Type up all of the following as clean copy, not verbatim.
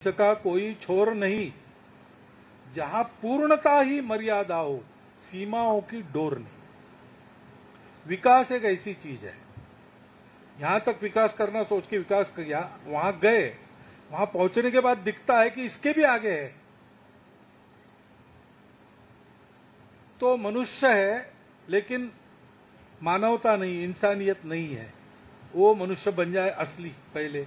इसका कोई छोर नहीं, जहां पूर्णता ही मर्यादा हो, सीमाओं की डोर नहीं। विकास एक ऐसी चीज है, यहां तक विकास करना सोच के विकास किया, वहां गए, वहां पहुंचने के बाद दिखता है कि इसके भी आगे है। तो मनुष्य है लेकिन मानवता नहीं, इंसानियत नहीं है। वो मनुष्य बन जाए असली पहले,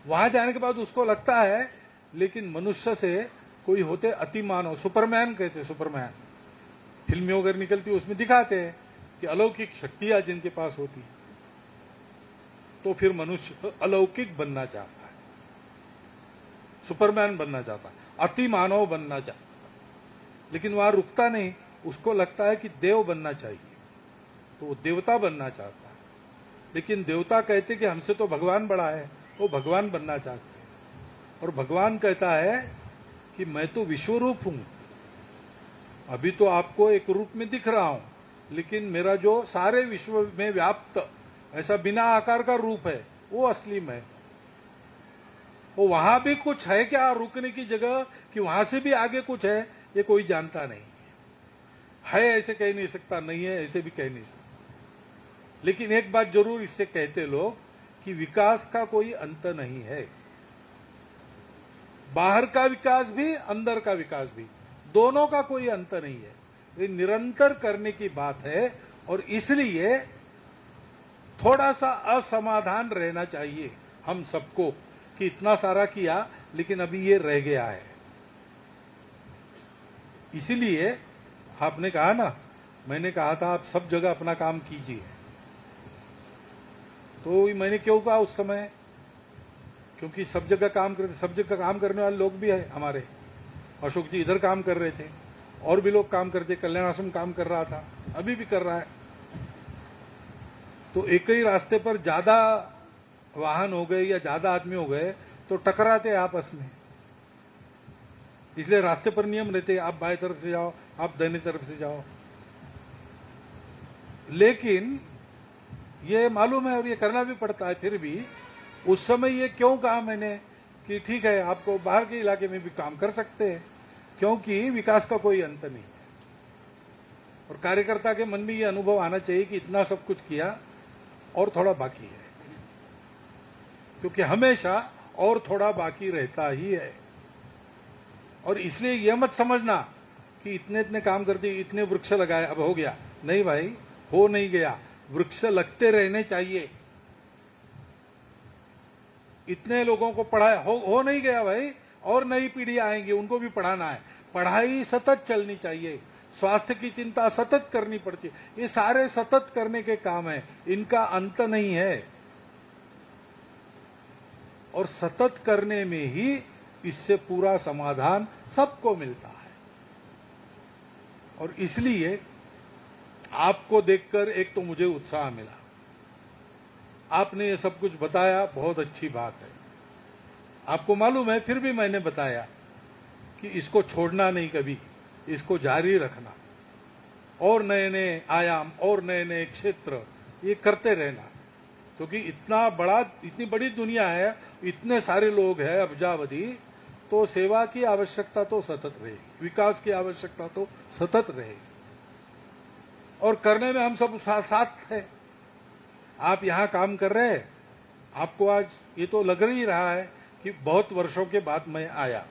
वहां जाने के बाद उसको लगता है लेकिन मनुष्य से कोई होते अति मानव, सुपरमैन कहते, सुपरमैन फिल्में वगैरह निकलती उसमें दिखाते हैं कि अलौकिक शक्तियां जिनके पास होती, तो फिर मनुष्य अलौकिक बनना चाहता है, सुपरमैन बनना चाहता है, अति मानव बनना चाहता है। लेकिन वहां रुकता नहीं, उसको लगता है कि देव बनना चाहिए, तो वो देवता बनना चाहता है। लेकिन देवता कहते कि हमसे तो भगवान बड़ा है, वो भगवान बनना चाहते हैं। और भगवान कहता है कि मैं तो विश्वरूप हूं, अभी तो आपको एक रूप में दिख रहा हूं, लेकिन मेरा जो सारे विश्व में व्याप्त ऐसा बिना आकार का रूप है, वो असली मैं। वो वहां भी कुछ है क्या रुकने की जगह, कि वहां से भी आगे कुछ है, ये कोई जानता नहीं है। ऐसे कह नहीं सकता, नहीं है ऐसे भी कह नहीं सकता। लेकिन एक बात जरूर इससे कहते लोग कि विकास का कोई अंत नहीं है। बाहर का विकास भी, अंदर का विकास भी, दोनों का कोई अंत नहीं है। ये निरंतर करने की बात है। और इसलिए थोड़ा सा असमाधान रहना चाहिए हम सबको कि इतना सारा किया लेकिन अभी ये रह गया है। इसीलिए आपने कहा ना, मैंने कहा था आप सब जगह अपना काम कीजिए, तो मैंने क्यों कहा उस समय, क्योंकि सब जगह काम करते, सब जगह काम करने वाले लोग भी है हमारे। अशोक जी इधर काम कर रहे थे, और भी लोग काम करते, कल्याण आश्रम काम कर रहा था, अभी भी कर रहा है। तो एक ही रास्ते पर ज्यादा वाहन हो गए या ज्यादा आदमी हो गए तो टकराते आपस में। इसलिए रास्ते पर नियम रहते, आप बाएं तरफ से जाओ, आप दाहिने तरफ से जाओ। लेकिन ये मालूम है और ये करना भी पड़ता है। फिर भी उस समय ये क्यों कहा मैंने कि ठीक है आपको बाहर के इलाके में भी काम कर सकते हैं, क्योंकि विकास का कोई अंत नहीं है। और कार्यकर्ता के मन में ये अनुभव आना चाहिए कि इतना सब कुछ किया और थोड़ा बाकी है, क्योंकि हमेशा और थोड़ा बाकी रहता ही है। और इसलिए यह मत समझना कि इतने इतने काम कर दिए, इतने वृक्ष लगाए, अब हो गया। नहीं भाई, हो नहीं गया। वृक्ष लगते रहने चाहिए। इतने लोगों को पढ़ाया, हो नहीं गया भाई, और नई पीढ़ी आएंगी, उनको भी पढ़ाना है। पढ़ाई सतत चलनी चाहिए, स्वास्थ्य की चिंता सतत करनी पड़ती है। ये सारे सतत करने के काम है, इनका अंत नहीं है। और सतत करने में ही इससे पूरा समाधान सबको मिलता है। और इसलिए आपको देखकर एक तो मुझे उत्साह मिला, आपने ये सब कुछ बताया, बहुत अच्छी बात है। आपको मालूम है, फिर भी मैंने बताया कि इसको छोड़ना नहीं कभी, इसको जारी रखना, और नए नए आयाम और नए नए क्षेत्र ये करते रहना। क्योंकि इतनी बड़ी दुनिया है, इतने सारे लोग हैं अब्जावधि, तो सेवा की आवश्यकता तो सतत रहेगी, विकास की आवश्यकता तो सतत रहेगी। और करने में हम सब साथ हैं। आप यहां काम कर रहे हैं, आपको आज ये तो लग ही रहा है कि बहुत वर्षों के बाद मैं आया,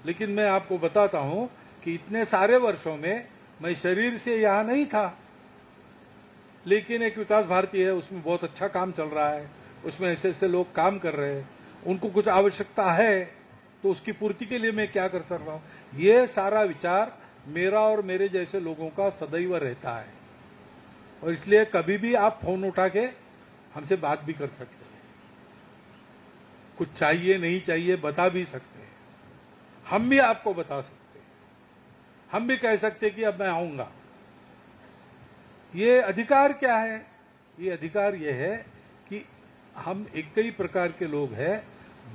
लेकिन मैं आपको बताता हूं कि इतने सारे वर्षों में मैं शरीर से यहां नहीं था। लेकिन एक विकास भारती है, उसमें बहुत अच्छा काम चल रहा है, उसमें ऐसे ऐसे लोग काम कर रहे हैं, उनको कुछ आवश्यकता है, तो उसकी पूर्ति के लिए मैं क्या कर सकता हूं। ये सारा विचार मेरा और मेरे जैसे लोगों का सदैव रहता है। और इसलिए कभी भी आप फोन उठा के हमसे बात भी कर सकते हैं, कुछ चाहिए नहीं चाहिए बता भी सकते हैं, हम भी आपको बता सकते हैं, हम भी कह सकते हैं कि अब मैं आऊंगा। ये अधिकार क्या है? ये अधिकार ये है कि हम एक ही प्रकार के लोग हैं,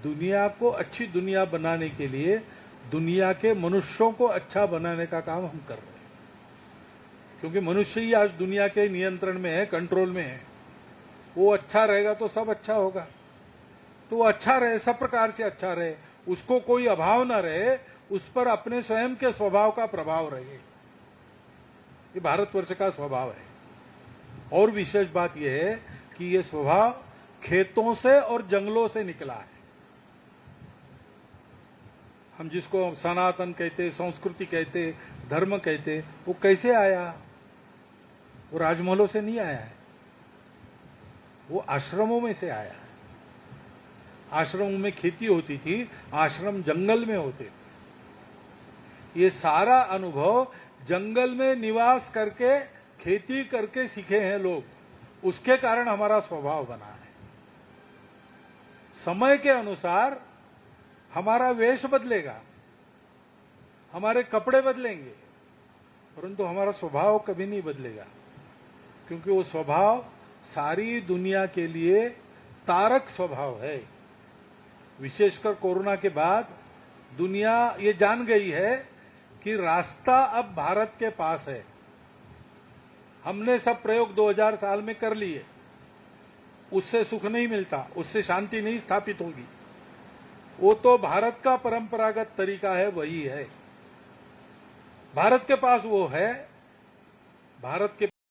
दुनिया को अच्छी दुनिया बनाने के लिए, दुनिया के मनुष्यों को अच्छा बनाने का काम हम कर रहे हैं। क्योंकि मनुष्य ही आज दुनिया के नियंत्रण में है, कंट्रोल में है। वो अच्छा रहेगा तो सब अच्छा होगा, तो वो अच्छा रहे, सब प्रकार से अच्छा रहे, उसको कोई अभाव न रहे, उस पर अपने स्वयं के स्वभाव का प्रभाव रहे। ये भारतवर्ष का स्वभाव है। और विशेष बात यह है कि ये स्वभाव खेतों से और जंगलों से निकला है। हम जिसको सनातन कहते, संस्कृति कहते, धर्म कहते, वो कैसे आया? वो राजमहलों से नहीं आया है, वो आश्रमों में से आया है। आश्रमों में खेती होती थी, आश्रम जंगल में होते थे। ये सारा अनुभव जंगल में निवास करके, खेती करके सीखे हैं लोग। उसके कारण हमारा स्वभाव बना है। समय के अनुसार हमारा वेश बदलेगा, हमारे कपड़े बदलेंगे, परंतु हमारा स्वभाव कभी नहीं बदलेगा, क्योंकि वो स्वभाव सारी दुनिया के लिए तारक स्वभाव है। विशेषकर कोरोना के बाद दुनिया ये जान गई है कि रास्ता अब भारत के पास है। हमने सब प्रयोग 2000 साल में कर लिए, उससे सुख नहीं मिलता, उससे शांति नहीं स्थापित होगी। वो तो भारत का परंपरागत तरीका है, वही है। भारत के पास वो है। भारत के